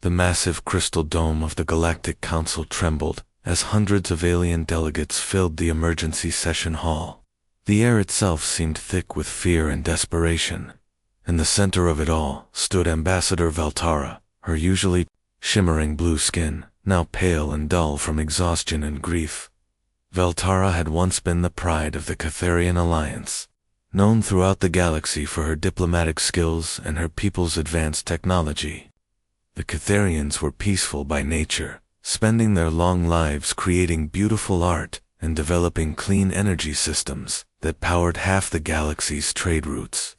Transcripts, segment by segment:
The massive crystal dome of the Galactic Council trembled as hundreds of alien delegates filled the emergency session hall. The air itself seemed thick with fear and desperation. In the center of it all stood Ambassador Veltara, her usually shimmering blue skin, now pale and dull from exhaustion and grief. Veltara had once been the pride of the Catharian Alliance, known throughout the galaxy for her diplomatic skills and her people's advanced technology. The Catharians were peaceful by nature, spending their long lives creating beautiful art and developing clean energy systems that powered half the galaxy's trade routes.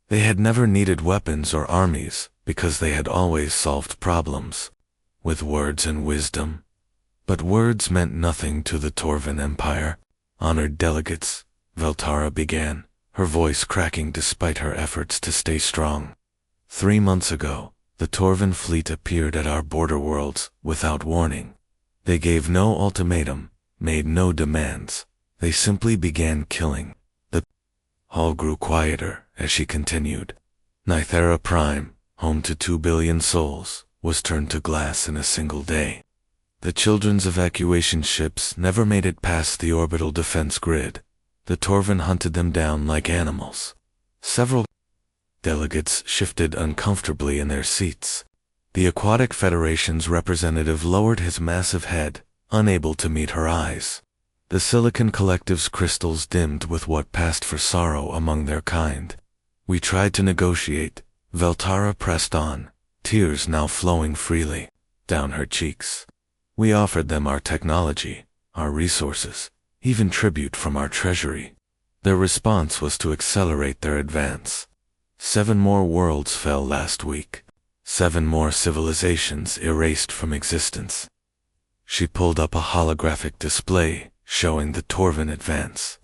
They had never needed weapons or armies because they had always solved problems with words and wisdom. But words meant nothing to the Torvan Empire. Honored delegates, Veltara began, her voice cracking despite her efforts to stay strong. 3 months ago, the Torvan fleet appeared at our border worlds without warning. They gave no ultimatum, made no demands. They simply began killing. The hall grew quieter as she continued. Nythera Prime, home to 2 billion souls, was turned to glass in a single day. The children's evacuation ships never made it past the orbital defense grid. The Torvan hunted them down like animals. Several delegates shifted uncomfortably in their seats. The Aquatic Federation's representative lowered his massive head, unable to meet her eyes. The Silicon Collective's crystals dimmed with what passed for sorrow among their kind. We tried to negotiate. Veltara pressed on, tears now flowing freely down her cheeks. We offered them our technology, our resources, even tribute from our treasury. Their response was to accelerate their advance. 7 more worlds fell last week. 7 more civilizations erased from existence. She pulled up a holographic display showing the Torvan advance.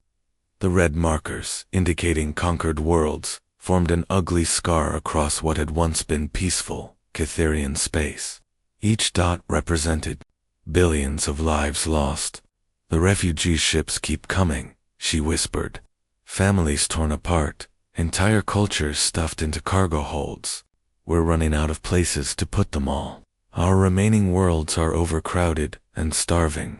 The red markers, indicating conquered worlds, formed an ugly scar across what had once been peaceful, Catharian space. Each dot represented billions of lives lost. The refugee ships keep coming, she whispered. Families torn apart, entire cultures stuffed into cargo holds. We're running out of places to put them all. Our remaining worlds are overcrowded and starving.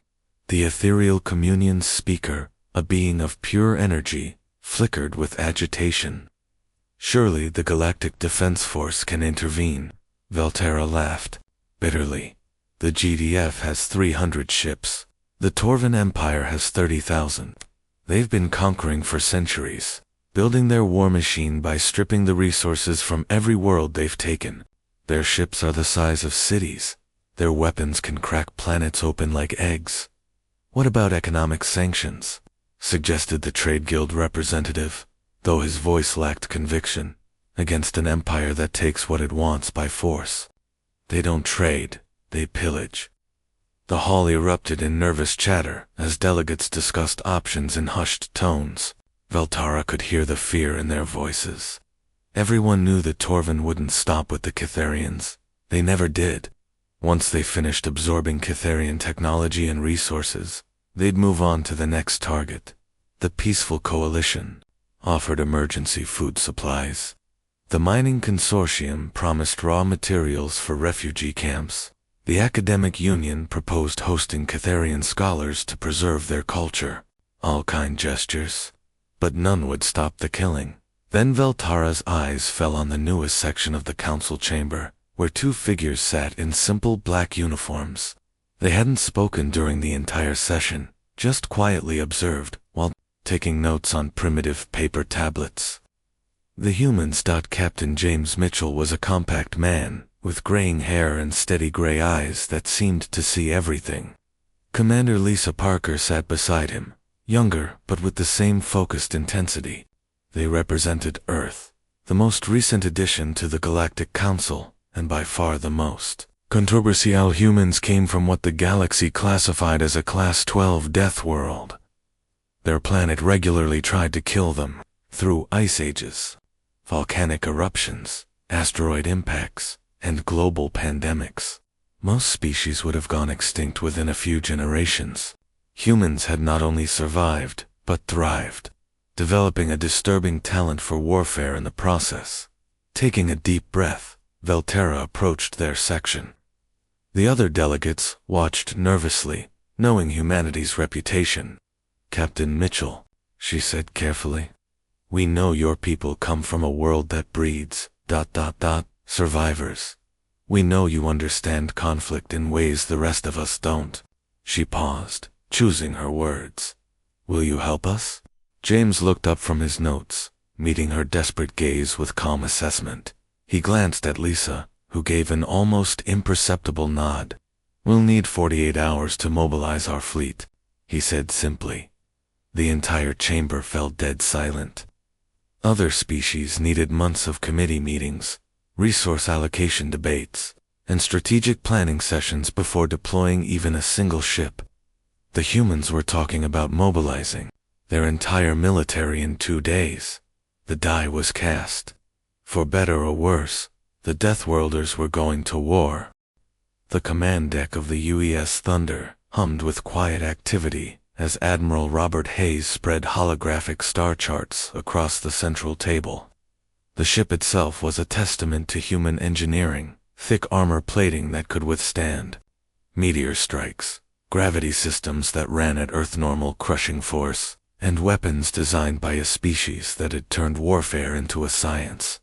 The ethereal communion's speaker, a being of pure energy, flickered with agitation. Surely the Galactic Defense Force can intervene. Veltara laughed bitterly. The GDF has 300 ships. The Torvan Empire has 30,000. They've been conquering for centuries, building their war machine by stripping the resources from every world they've taken. Their ships are the size of cities. Their weapons can crack planets open like eggs. What about economic sanctions? Suggested the Trade Guild representative, though his voice lacked conviction, against an empire that takes what it wants by force. They don't trade, they pillage. The hall erupted in nervous chatter as delegates discussed options in hushed tones. Veltara could hear the fear in their voices. Everyone knew that Torvan wouldn't stop with the Catharians. They never did. Once they finished absorbing Catharian technology and resources, they'd move on to the next target. The Peaceful Coalition offered emergency food supplies. The mining consortium promised raw materials for refugee camps. The Academic Union proposed hosting Catharian scholars to preserve their culture. All kind gestures. But none would stop the killing. Then Veltara's eyes fell on the newest section of the council chamber, where 2 figures sat in simple black uniforms. They hadn't spoken during the entire session, just quietly observed while taking notes on primitive paper tablets. The humans. Captain James Mitchell was a compact man, with graying hair and steady gray eyes that seemed to see everything. Commander Lisa Parker sat beside him, younger but with the same focused intensity. They represented Earth, the most recent addition to the Galactic Council, and by far the most controversial. Humans came from what the galaxy classified as a Class 12 death world. Their planet regularly tried to kill them, through ice ages, volcanic eruptions, asteroid impacts, and global pandemics. Most species would have gone extinct within a few generations. Humans had not only survived, but thrived, developing a disturbing talent for warfare in the process. Taking a deep breath, Veltara approached their section. The other delegates watched nervously, knowing humanity's reputation. "Captain Mitchell," she said carefully, "we know your people come from a world that breeds ... survivors. We know you understand conflict in ways the rest of us don't." She paused, choosing her words. "Will you help us?" James looked up from his notes, meeting her desperate gaze with calm assessment. He glanced at Lisa, who gave an almost imperceptible nod. "We'll need 48 hours to mobilize our fleet," he said simply. The entire chamber fell dead silent. Other species needed months of committee meetings, resource allocation debates, and strategic planning sessions before deploying even a single ship. The humans were talking about mobilizing their entire military in 2 days. The die was cast. For better or worse, the Deathworlders were going to war. The command deck of the UES Thunder hummed with quiet activity as Admiral Robert Hayes spread holographic star charts across the central table. The ship itself was a testament to human engineering, thick armor plating that could withstand meteor strikes, gravity systems that ran at Earth-normal crushing force, and weapons designed by a species that had turned warfare into a science.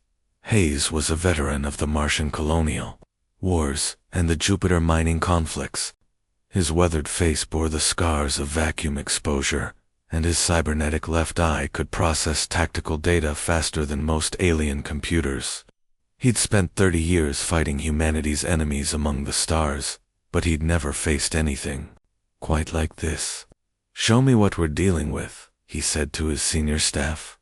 Hayes was a veteran of the Martian colonial wars and the Jupiter mining conflicts. His weathered face bore the scars of vacuum exposure, and his cybernetic left eye could process tactical data faster than most alien computers. He'd spent 30 years fighting humanity's enemies among the stars, but he'd never faced anything quite like this. "Show me what we're dealing with," he said to his senior staff.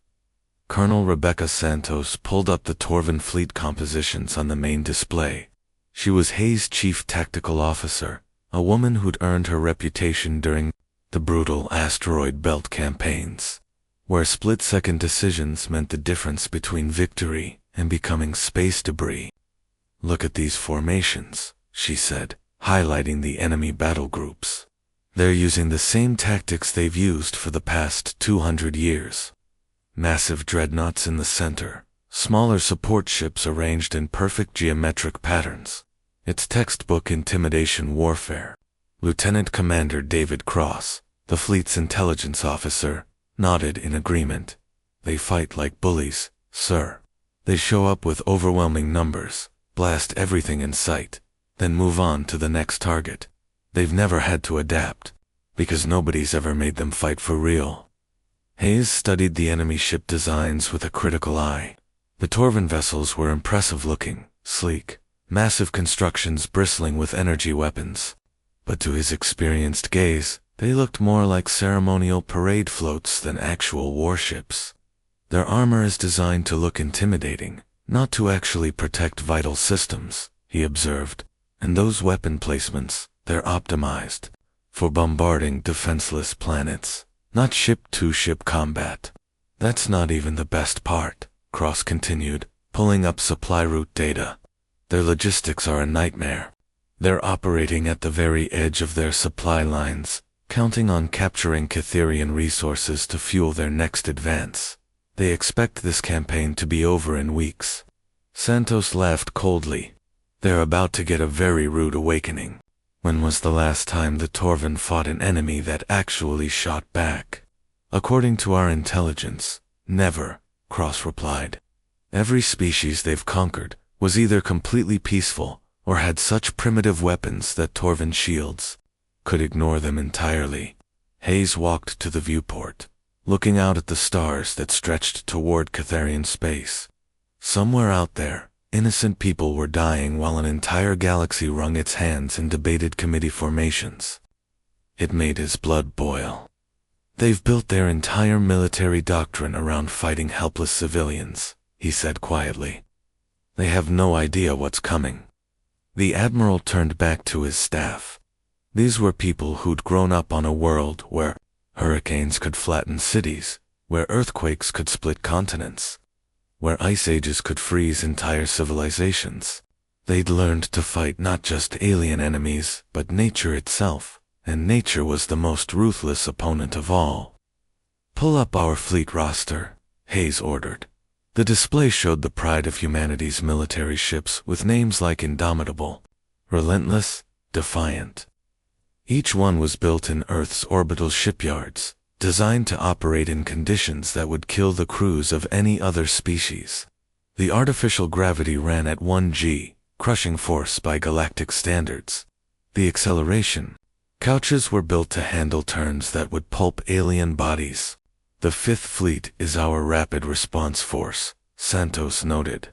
Colonel Rebecca Santos pulled up the Torvan fleet compositions on the main display. She was Hayes' chief tactical officer, a woman who'd earned her reputation during the brutal asteroid belt campaigns, where split-second decisions meant the difference between victory and becoming space debris. "Look at these formations," she said, highlighting the enemy battle groups. "They're using the same tactics they've used for the past 200 years. Massive dreadnoughts in the center, smaller support ships arranged in perfect geometric patterns. It's textbook intimidation warfare." Lieutenant Commander David Cross, the fleet's intelligence officer, nodded in agreement. "They fight like bullies, sir. They show up with overwhelming numbers, blast everything in sight, then move on to the next target. They've never had to adapt, because nobody's ever made them fight for real." Hayes studied the enemy ship designs with a critical eye. The Torvan vessels were impressive-looking, sleek, massive constructions bristling with energy weapons. But to his experienced gaze, they looked more like ceremonial parade floats than actual warships. "Their armor is designed to look intimidating, not to actually protect vital systems," he observed. "And those weapon placements, they're optimized for bombarding defenseless planets, not ship-to-ship combat." "That's not even the best part," Cross continued, pulling up supply route data. "Their logistics are a nightmare. They're operating at the very edge of their supply lines, counting on capturing Catherian resources to fuel their next advance. They expect this campaign to be over in weeks." Santos laughed coldly. "They're about to get a very rude awakening. When was the last time the Torvan fought an enemy that actually shot back?" "According to our intelligence, never," Cross replied. "Every species they've conquered was either completely peaceful or had such primitive weapons that Torvan shields could ignore them entirely." Hayes walked to the viewport, looking out at the stars that stretched toward Catherian space. Somewhere out there, innocent people were dying while an entire galaxy wrung its hands in debated committee formations. It made his blood boil. "They've built their entire military doctrine around fighting helpless civilians," he said quietly. "They have no idea what's coming." The Admiral turned back to his staff. These were people who'd grown up on a world where hurricanes could flatten cities, where earthquakes could split continents, where ice ages could freeze entire civilizations. They'd learned to fight not just alien enemies, but nature itself, and nature was the most ruthless opponent of all. "Pull up our fleet roster," Hayes ordered. The display showed the pride of humanity's military ships with names like Indomitable, Relentless, defiant. Each one was built in Earth's orbital shipyards, designed to operate in conditions that would kill the crews of any other species. The artificial gravity ran at 1 g, crushing force by galactic standards. The acceleration couches were built to handle turns that would pulp alien bodies. The Fifth Fleet is our rapid response force, Santos noted.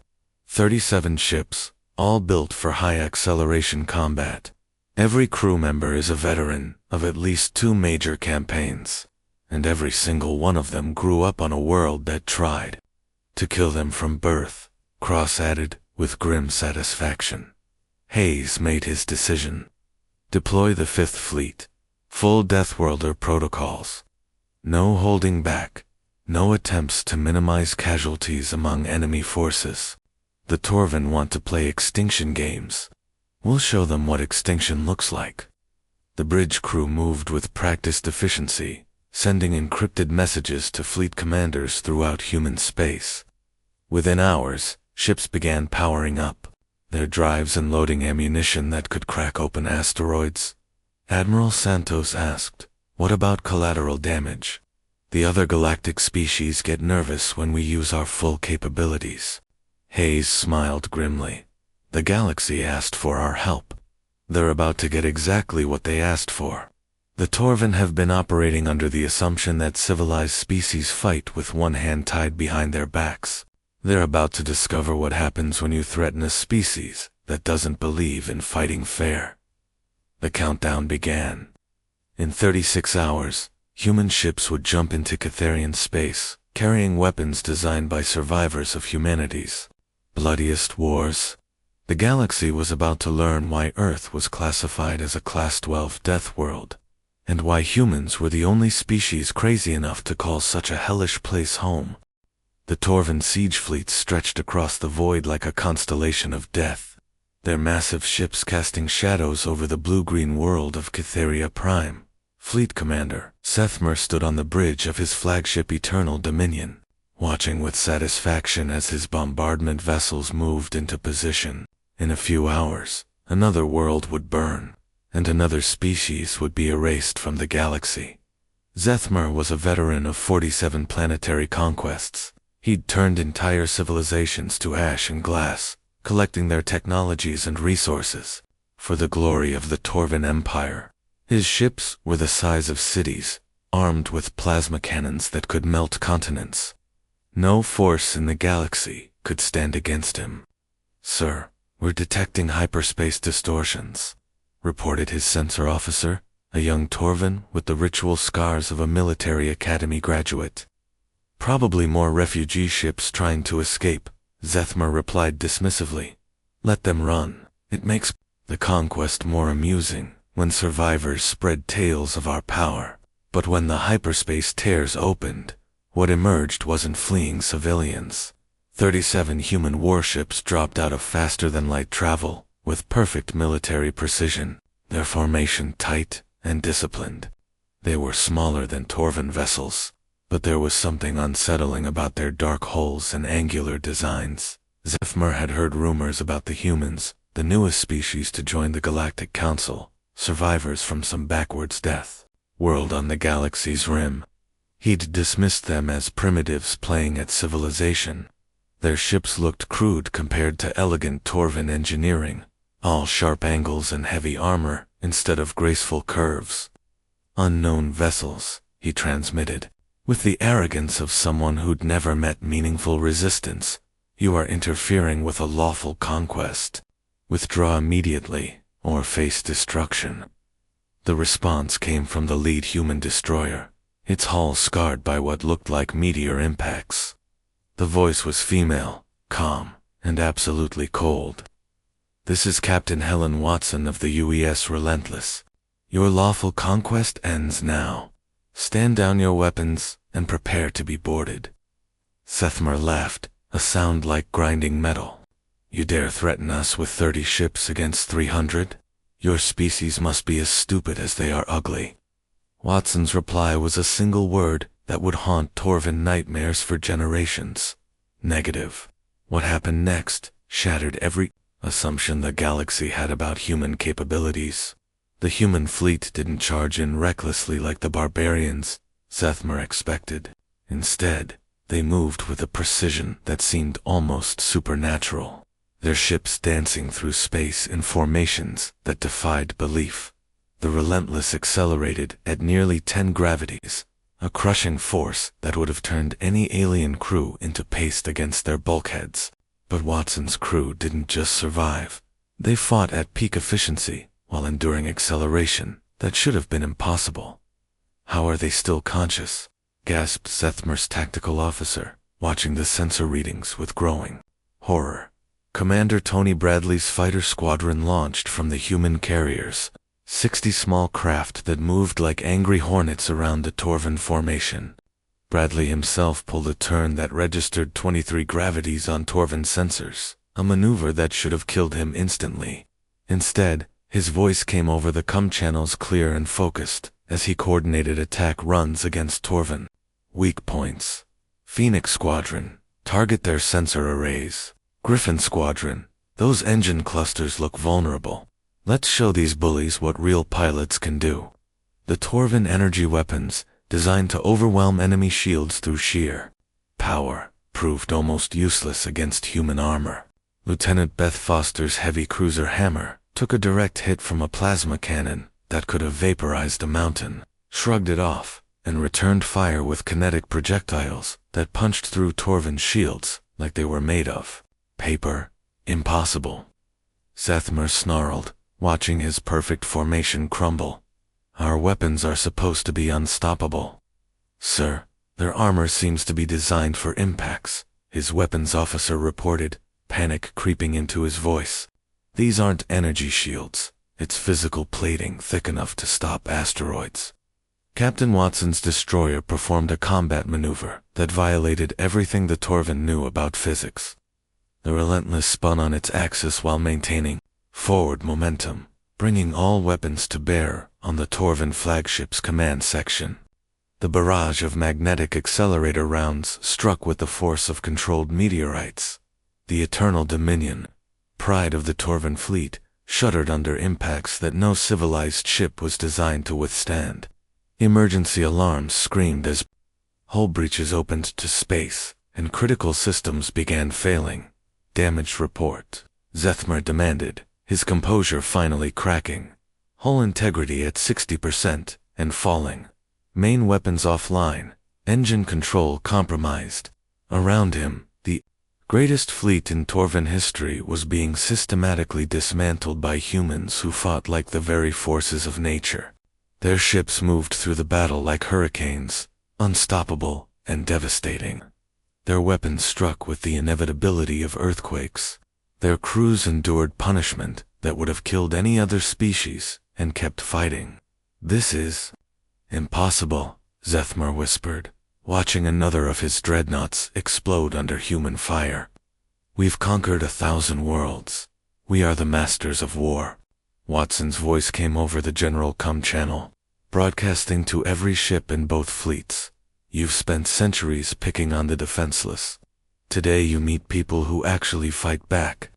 37 ships, all built for high-acceleration combat. Every crew member is a veteran of at least 2 major campaigns, and every single one of them grew up on a world that tried to kill them from birth, Cross added with grim satisfaction. Hayes made his decision. Deploy the Fifth Fleet. Full Deathworlder protocols. No holding back. No attempts to minimize casualties among enemy forces. The Torvin want to play extinction games. We'll show them what extinction looks like. The bridge crew moved with practiced efficiency, sending encrypted messages to fleet commanders throughout human space. Within hours, ships began powering up, their drives and loading ammunition that could crack open asteroids. Admiral Santos asked, "What about collateral damage? The other galactic species get nervous when we use our full capabilities." Hayes smiled grimly. The galaxy asked for our help. They're about to get exactly what they asked for. The Torvin have been operating under the assumption that civilized species fight with one hand tied behind their backs. They're about to discover what happens when you threaten a species that doesn't believe in fighting fair. The countdown began. In 36 hours, human ships would jump into Catharian space, carrying weapons designed by survivors of humanity's bloodiest wars. The galaxy was about to learn why Earth was classified as a Class 12 death world, and why humans were the only species crazy enough to call such a hellish place home. The Torvin siege fleets stretched across the void like a constellation of death, their massive ships casting shadows over the blue-green world of Catharia Prime. Fleet Commander Sethmer stood on the bridge of his flagship Eternal Dominion, watching with satisfaction as his bombardment vessels moved into position. In a few hours, another world would burn, and another species would be erased from the galaxy. Zethmer was a veteran of 47 planetary conquests. He'd turned entire civilizations to ash and glass, collecting their technologies and resources for the glory of the Torvin Empire. His ships were the size of cities, armed with plasma cannons that could melt continents. No force in the galaxy could stand against him. "Sir, we're detecting hyperspace distortions," reported his sensor officer, a young Torvin with the ritual scars of a military academy graduate. "Probably more refugee ships trying to escape," Zethmer replied dismissively. "Let them run. It makes the conquest more amusing when survivors spread tales of our power. But when the hyperspace tears opened, what emerged wasn't fleeing civilians. 37 human warships dropped out of faster-than-light travel, with perfect military precision, their formation tight and disciplined. They were smaller than Torvin vessels, but there was something unsettling about their dark hulls and angular designs. Zethmer had heard rumors about the humans, the newest species to join the Galactic Council, survivors from some backwards death world on the galaxy's rim. He'd dismissed them as primitives playing at civilization. Their ships looked crude compared to elegant Torvin engineering, all sharp angles and heavy armor instead of graceful curves. "Unknown vessels," he transmitted, with the arrogance of someone who'd never met meaningful resistance. "You are interfering with a lawful conquest. Withdraw immediately, or face destruction." The response came from the lead human destroyer, its hull scarred by what looked like meteor impacts. The voice was female, calm, and absolutely cold. "This is Captain Helen Watson of the UES Relentless. Your lawful conquest ends now. Stand down your weapons and prepare to be boarded." Zethmer laughed, a sound like grinding metal. "You dare threaten us with 30 ships against 300? Your species must be as stupid as they are ugly." Watson's reply was a single word that would haunt Torvin nightmares for generations. Negative. What happened next shattered every assumption the galaxy had about human capabilities. The human fleet didn't charge in recklessly like the barbarians Zethmer expected. Instead, they moved with a precision that seemed almost supernatural, their ships dancing through space in formations that defied belief. The Relentless accelerated at nearly 10 gravities, a crushing force that would have turned any alien crew into paste against their bulkheads. But Watson's crew didn't just survive. They fought at peak efficiency while enduring acceleration that should have been impossible. "How are they still conscious?" gasped Zethmer's tactical officer, watching the sensor readings with growing horror. Commander Tony Bradley's fighter squadron launched from the human carriers, 60 small craft that moved like angry hornets around the Torvin formation. Bradley himself pulled a turn that registered 23 gravities on Torvin sensors, a maneuver that should have killed him instantly. Instead, his voice came over the comm channels clear and focused as he coordinated attack runs against Torvin. "Weak points. Phoenix Squadron, target their sensor arrays. Griffin Squadron, those engine clusters look vulnerable. Let's show these bullies what real pilots can do." The Torvin energy weapons, designed to overwhelm enemy shields through sheer power, proved almost useless against human armor. Lieutenant Beth Foster's heavy cruiser Hammer took a direct hit from a plasma cannon that could have vaporized a mountain, shrugged it off, and returned fire with kinetic projectiles that punched through Torvin's shields like they were made of paper. Impossible. Zethmer snarled, watching his perfect formation crumble. "Our weapons are supposed to be unstoppable." "Sir, their armor seems to be designed for impacts," his weapons officer reported, panic creeping into his voice. "These aren't energy shields. It's physical plating thick enough to stop asteroids." Captain Watson's destroyer performed a combat maneuver that violated everything the Torvin knew about physics. The Relentless spun on its axis while maintaining forward momentum, bringing all weapons to bear on the Torvin flagship's command section. The barrage of magnetic accelerator rounds struck with the force of controlled meteorites. The Eternal Dominion, pride of the Torvin fleet, shuddered under impacts that no civilized ship was designed to withstand. Emergency alarms screamed as hull breaches opened to space, and critical systems began failing. "Damage report," Zethmer demanded, his composure finally cracking. "Hull integrity at 60% and falling. Main weapons offline. Engine control compromised." Around him, the greatest fleet in Torvin history was being systematically dismantled by humans who fought like the very forces of nature. Their ships moved through the battle like hurricanes, unstoppable and devastating. Their weapons struck with the inevitability of earthquakes. Their crews endured punishment that would have killed any other species and kept fighting. "This is impossible," Zethmer whispered, watching another of his dreadnoughts explode under human fire. "We've conquered 1,000 worlds. We are the masters of war." Watson's voice came over the general comm channel, broadcasting to every ship in both fleets. "You've spent centuries picking on the defenseless. Today you meet people who actually fight back.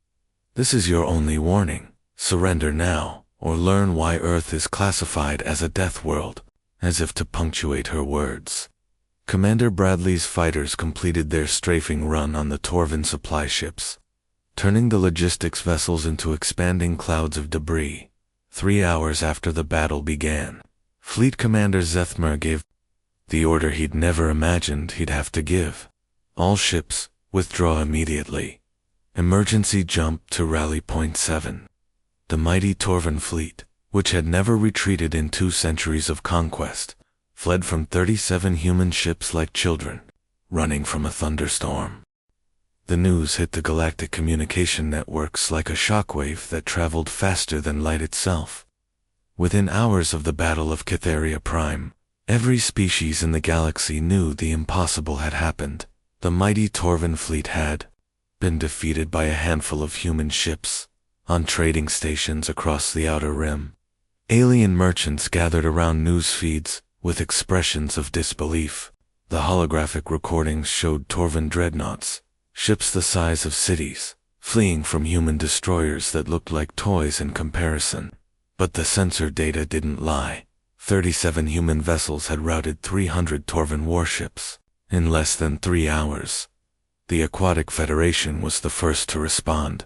This is your only warning. Surrender now, or learn why Earth is classified as a death world," as if to punctuate her words. Commander Bradley's fighters completed their strafing run on the Torvin supply ships, turning the logistics vessels into expanding clouds of debris. 3 hours after the battle began, Fleet Commander Zethmer gave the order he'd never imagined he'd have to give. "All ships, withdraw immediately. Emergency jump to Rally Point 7. The mighty Torvin fleet, which had never retreated in 2 centuries of conquest, fled from 37 human ships like children, running from a thunderstorm. The news hit the galactic communication networks like a shockwave that traveled faster than light itself. Within hours of the Battle of Cytheria Prime, every species in the galaxy knew the impossible had happened. The mighty Torvin fleet had been defeated by a handful of human ships on trading stations across the Outer Rim. Alien merchants gathered around news feeds with expressions of disbelief. The holographic recordings showed Torvin dreadnoughts, ships the size of cities, fleeing from human destroyers that looked like toys in comparison. But the sensor data didn't lie. 37 human vessels had routed 300 Torvan warships in less than 3 hours. The Aquatic Federation was the first to respond.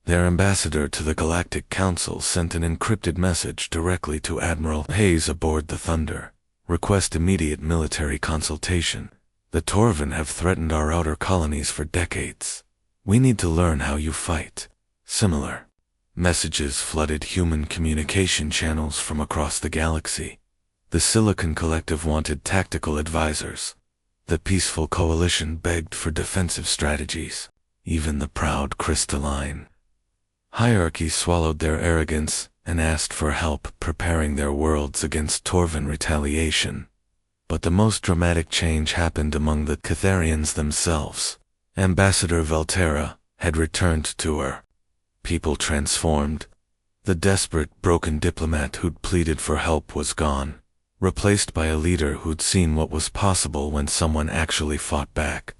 Their ambassador to the Galactic Council sent an encrypted message directly to Admiral Hayes aboard the Thunder. Request immediate military consultation. The Torvan have threatened our outer colonies for decades. We need to learn how you fight. Similar messages flooded human communication channels from across the galaxy. The Silicon Collective wanted tactical advisors. The Peaceful Coalition begged for defensive strategies. Even the proud Crystalline hierarchy swallowed their arrogance and asked for help preparing their worlds against Torvan retaliation. But the most dramatic change happened among the Catharians themselves. Ambassador Valterra had returned to her. People transformed. The desperate, broken diplomat who'd pleaded for help was gone, replaced by a leader who'd seen what was possible when someone actually fought back.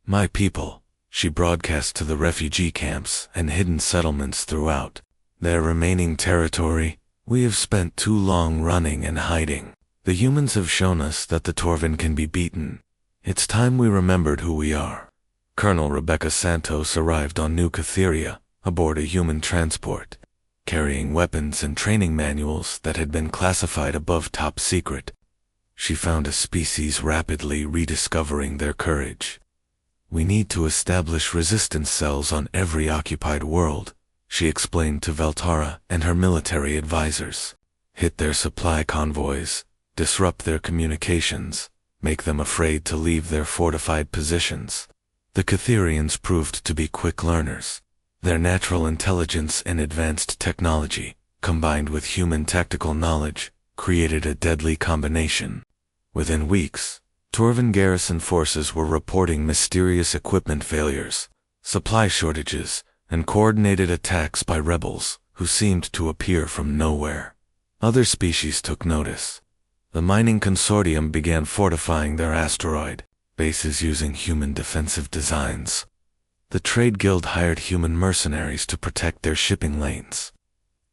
My people, she broadcast to the refugee camps and hidden settlements throughout their remaining territory. We have spent too long running and hiding. The humans have shown us that the Torvan can be beaten. It's time we remembered who we are. Colonel Rebecca Santos arrived on New Catheria aboard a human transport, carrying weapons and training manuals that had been classified above top secret. She found a species rapidly rediscovering their courage. We need to establish resistance cells on every occupied world, she explained to Valterra and her military advisors. Hit their supply convoys, disrupt their communications, make them afraid to leave their fortified positions. The Catherians proved to be quick learners. Their natural intelligence and advanced technology, combined with human tactical knowledge, created a deadly combination. Within weeks, Torvan garrison forces were reporting mysterious equipment failures, supply shortages, and coordinated attacks by rebels who seemed to appear from nowhere. Other species took notice. The mining consortium began fortifying their asteroid bases using human defensive designs. The trade guild hired human mercenaries to protect their shipping lanes.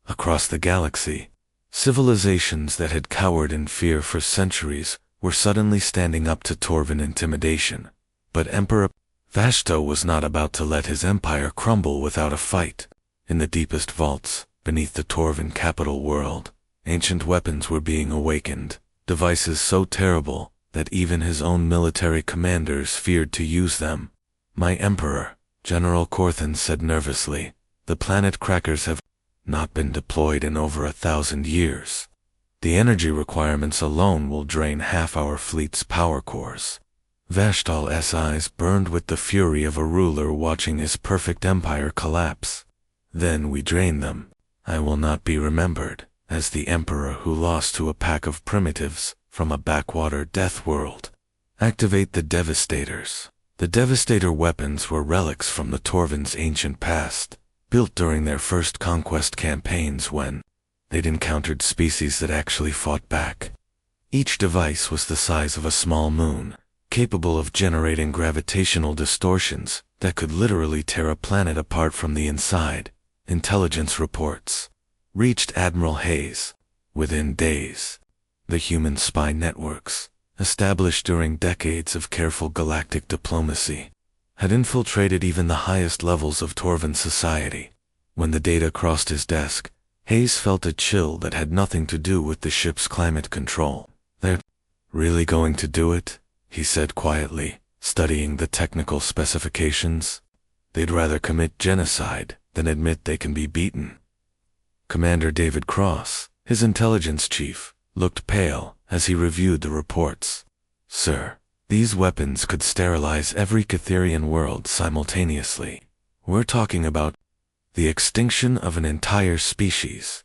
Across the galaxy, civilizations that had cowered in fear for centuries were suddenly standing up to Torvan intimidation. But Emperor Vashto was not about to let his empire crumble without a fight. In the deepest vaults, beneath the Torvan capital world, ancient weapons were being awakened, devices so terrible that even his own military commanders feared to use them. My Emperor, General Corthan said nervously, the planet crackers have not been deployed in over 1,000 years. The energy requirements alone will drain half our fleet's power cores. Vashtal's eyes burned with the fury of a ruler watching his perfect empire collapse. Then we drain them. I will not be remembered as the emperor who lost to a pack of primitives from a backwater death world. Activate the Devastators. The Devastator weapons were relics from the Torvan's ancient past, built during their first conquest campaigns when they'd encountered species that actually fought back. Each device was the size of a small moon, capable of generating gravitational distortions that could literally tear a planet apart from the inside. Intelligence reports reached Admiral Hayes within days. The human spy networks, established during decades of careful galactic diplomacy, had infiltrated even the highest levels of Torvan society. When the data crossed his desk, Hayes felt a chill that had nothing to do with the ship's climate control. They're really going to do it? He said quietly, studying the technical specifications. They'd rather commit genocide than admit they can be beaten. Commander David Cross, his intelligence chief, looked pale as he reviewed the reports. Sir, these weapons could sterilize every Catherian world simultaneously. We're talking about the extinction of an entire species.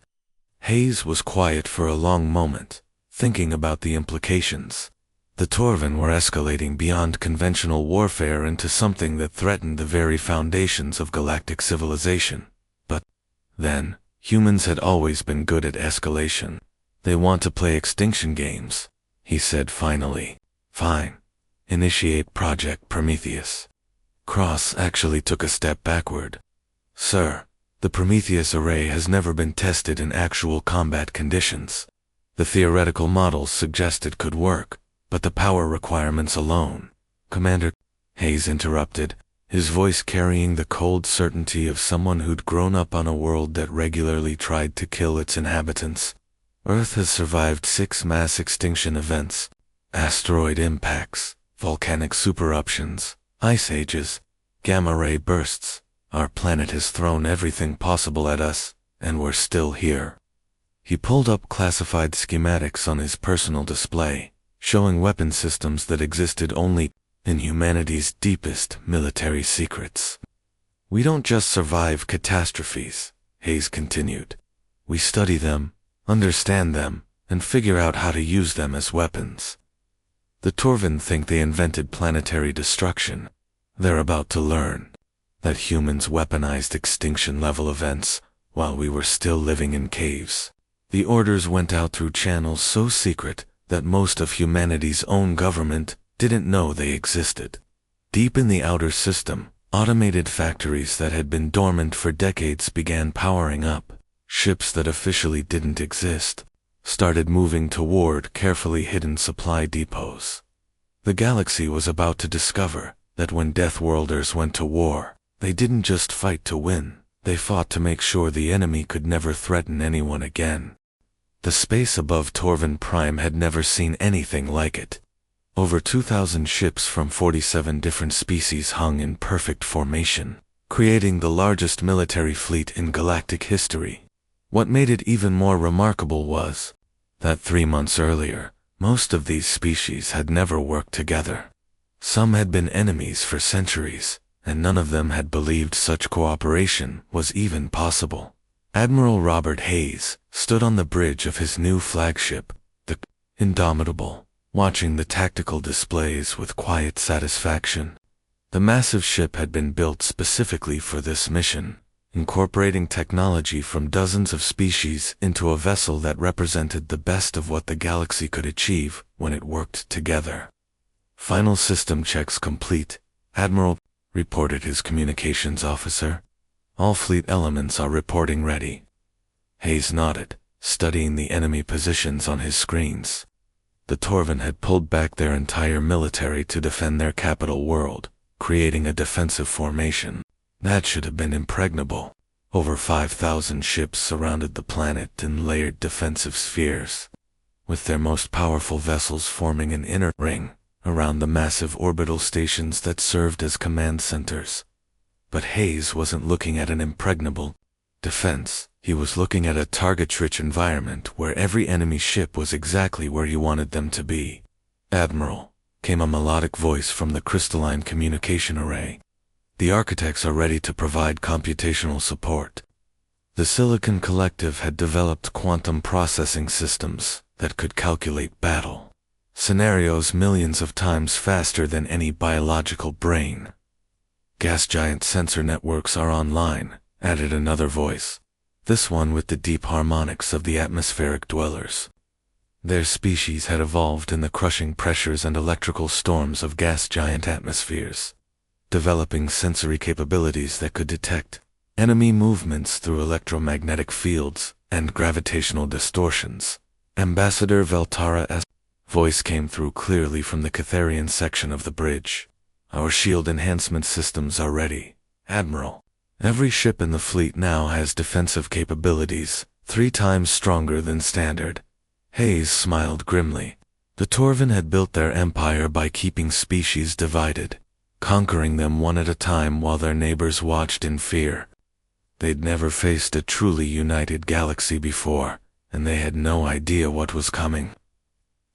Hayes was quiet for a long moment, thinking about the implications. The Torvan were escalating beyond conventional warfare into something that threatened the very foundations of galactic civilization. But then, humans had always been good at escalation. They want to play extinction games, he said finally. Fine. Initiate Project Prometheus. Cross actually took a step backward. Sir, the Prometheus array has never been tested in actual combat conditions. The theoretical models suggested could work, but the power requirements alone. Commander Hayes interrupted, his voice carrying the cold certainty of someone who'd grown up on a world that regularly tried to kill its inhabitants. Earth has survived 6 mass extinction events, asteroid impacts, volcanic supereruptions, ice ages, gamma-ray bursts. Our planet has thrown everything possible at us, and we're still here. He pulled up classified schematics on his personal display, showing weapon systems that existed only in humanity's deepest military secrets. We don't just survive catastrophes, Hayes continued. We study them, understand them, and figure out how to use them as weapons. The Torvin think they invented planetary destruction. They're about to learn that humans weaponized extinction-level events while we were still living in caves. The orders went out through channels so secret that most of humanity's own government didn't know they existed. Deep in the outer system, automated factories that had been dormant for decades began powering up. Ships that officially didn't exist started moving toward carefully hidden supply depots. The galaxy was about to discover that when Deathworlders went to war, they didn't just fight to win, they fought to make sure the enemy could never threaten anyone again. The space above Torvin Prime had never seen anything like it. Over 2,000 ships from 47 different species hung in perfect formation, creating the largest military fleet in galactic history. What made it even more remarkable was that 3 months earlier, most of these species had never worked together. Some had been enemies for centuries, and none of them had believed such cooperation was even possible. Admiral Robert Hayes stood on the bridge of his new flagship, the Indomitable, watching the tactical displays with quiet satisfaction. The massive ship had been built specifically for this mission, incorporating technology from dozens of species into a vessel that represented the best of what the galaxy could achieve when it worked together. Final system checks complete, Admiral reported his communications officer. All fleet elements are reporting ready. Hayes nodded, studying the enemy positions on his screens. The Torvin had pulled back their entire military to defend their capital world, creating a defensive formation that should have been impregnable. Over 5,000 ships surrounded the planet in layered defensive spheres, with their most powerful vessels forming an inner ring around the massive orbital stations that served as command centers. But Hayes wasn't looking at an impregnable defense. He was looking at a target-rich environment where every enemy ship was exactly where he wanted them to be. Admiral, came a melodic voice from the crystalline communication array. The architects are ready to provide computational support. The Silicon Collective had developed quantum processing systems that could calculate battle scenarios millions of times faster than any biological brain. Gas giant sensor networks are online, added another voice, this one with the deep harmonics of the atmospheric dwellers. Their species had evolved in the crushing pressures and electrical storms of gas giant atmospheres, developing sensory capabilities that could detect enemy movements through electromagnetic fields and gravitational distortions. Ambassador Veltara's voice came through clearly from the Catharian section of the bridge. Our shield enhancement systems are ready, Admiral. Every ship in the fleet now has defensive capabilities, 3 times stronger than standard. Hayes smiled grimly. The Torvin had built their empire by keeping species divided, conquering them one at a time while their neighbors watched in fear. They'd never faced a truly united galaxy before, and they had no idea what was coming.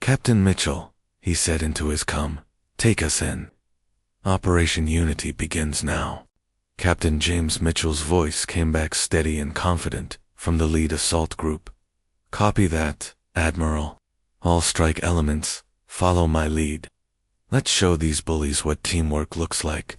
Captain Mitchell, he said into his comm, take us in. Operation Unity begins now. Captain James Mitchell's voice came back steady and confident from the lead assault group. Copy that, Admiral. All strike elements, follow my lead. Let's show these bullies what teamwork looks like.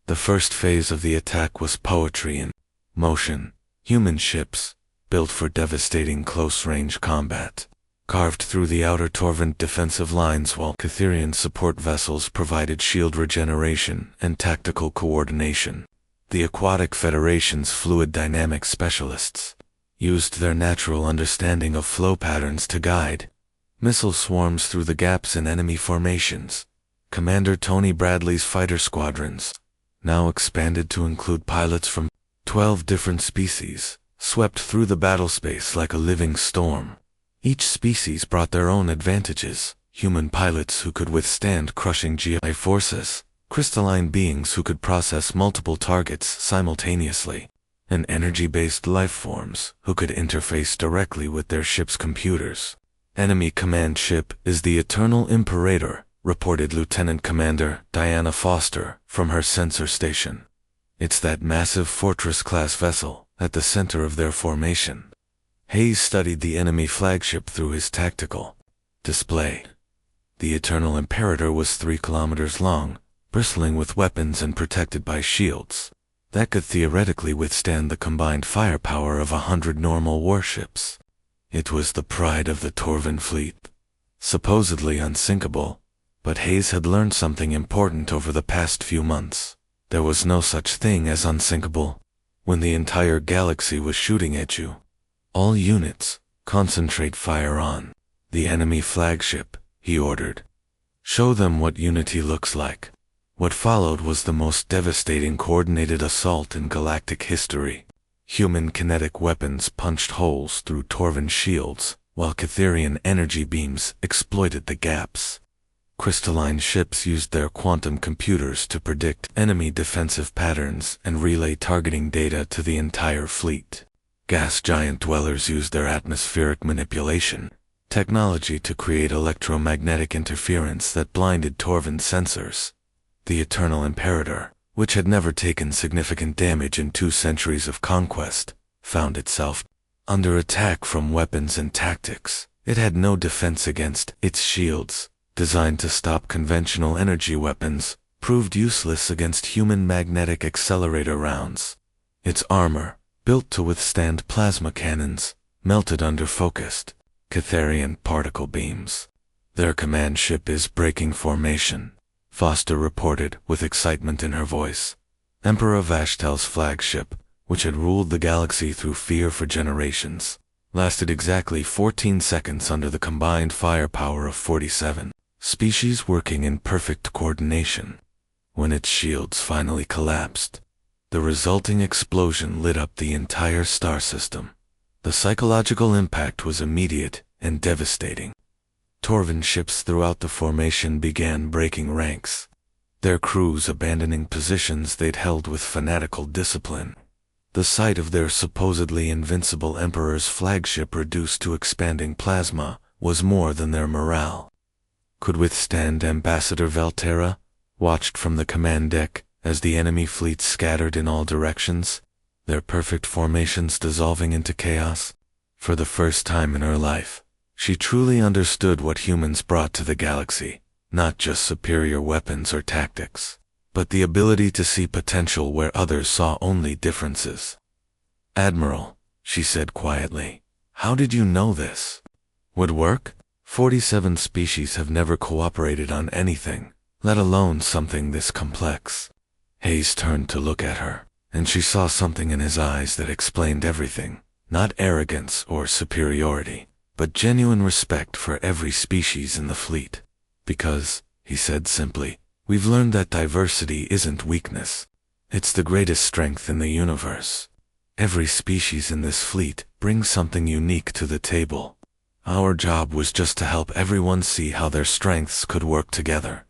The first phase of the attack was poetry in motion. Human ships, built for devastating close-range combat, carved through the outer Torvin defensive lines while Catharian support vessels provided shield regeneration and tactical coordination. The Aquatic Federation's fluid dynamics specialists used their natural understanding of flow patterns to guide missile swarms through the gaps in enemy formations. Commander Tony Bradley's fighter squadrons, now expanded to include pilots from 12 different species, swept through the battlespace like a living storm. Each species brought their own advantages: human pilots who could withstand crushing GI forces, crystalline beings who could process multiple targets simultaneously, and energy-based life forms who could interface directly with their ship's computers. Enemy command ship is the Eternal Imperator, reported Lieutenant Commander Diana Foster from her sensor station. It's that massive Fortress-class vessel at the center of their formation. Hayes studied the enemy flagship through his tactical display. The Eternal Imperator was 3 kilometers long, bristling with weapons and protected by shields that could theoretically withstand the combined firepower of 100 normal warships. It was the pride of the Torvan fleet. Supposedly unsinkable, but Hayes had learned something important over the past few months. There was no such thing as unsinkable when the entire galaxy was shooting at you. All units, concentrate fire on the enemy flagship, he ordered. Show them what unity looks like. What followed was the most devastating coordinated assault in galactic history. Human kinetic weapons punched holes through Torvan shields, while Catherian energy beams exploited the gaps. Crystalline ships used their quantum computers to predict enemy defensive patterns and relay targeting data to the entire fleet. Gas giant dwellers used their atmospheric manipulation technology to create electromagnetic interference that blinded Torvan sensors. The Eternal Imperator, which had never taken significant damage in 2 centuries of conquest, found itself under attack from weapons and tactics. It had no defense against its shields, designed to stop conventional energy weapons, proved useless against human magnetic accelerator rounds. Its armor, built to withstand plasma cannons, melted under focused Catherian particle beams. Their command ship is breaking formation, Foster reported with excitement in her voice. Emperor Vashtel's flagship, which had ruled the galaxy through fear for generations, lasted exactly 14 seconds under the combined firepower of 47 species working in perfect coordination. When its shields finally collapsed, the resulting explosion lit up the entire star system. The psychological impact was immediate and devastating. Torvan ships throughout the formation began breaking ranks, their crews abandoning positions they'd held with fanatical discipline. The sight of their supposedly invincible Emperor's flagship reduced to expanding plasma was more than their morale could withstand. Ambassador Valterra watched from the command deck as the enemy fleet scattered in all directions, their perfect formations dissolving into chaos. For the first time in her life, she truly understood what humans brought to the galaxy, not just superior weapons or tactics, but the ability to see potential where others saw only differences. "Admiral," she said quietly, "how did you know this would work? 47 species have never cooperated on anything, let alone something this complex." Hayes turned to look at her, and she saw something in his eyes that explained everything. Not arrogance or superiority, but genuine respect for every species in the fleet. "Because," he said simply, "we've learned that diversity isn't weakness. It's the greatest strength in the universe. Every species in this fleet brings something unique to the table. Our job was just to help everyone see how their strengths could work together."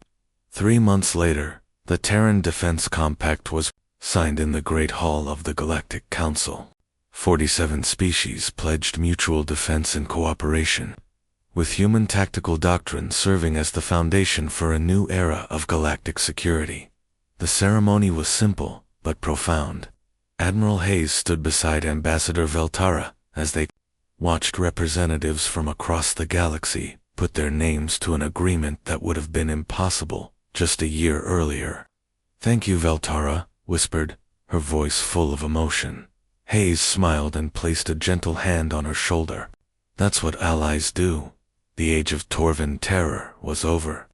3 months later, the Terran Defense Compact was signed in the Great Hall of the Galactic Council. 47 species pledged mutual defense and cooperation, with human tactical doctrine serving as the foundation for a new era of galactic security. The ceremony was simple, but profound. Admiral Hayes stood beside Ambassador Valterra as they watched representatives from across the galaxy put their names to an agreement that would have been impossible just a year earlier. "Thank you, Valterra," whispered, her voice full of emotion. Hayes smiled and placed a gentle hand on her shoulder. "That's what allies do." The age of Torvan terror was over.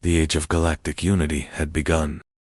The age of galactic unity had begun.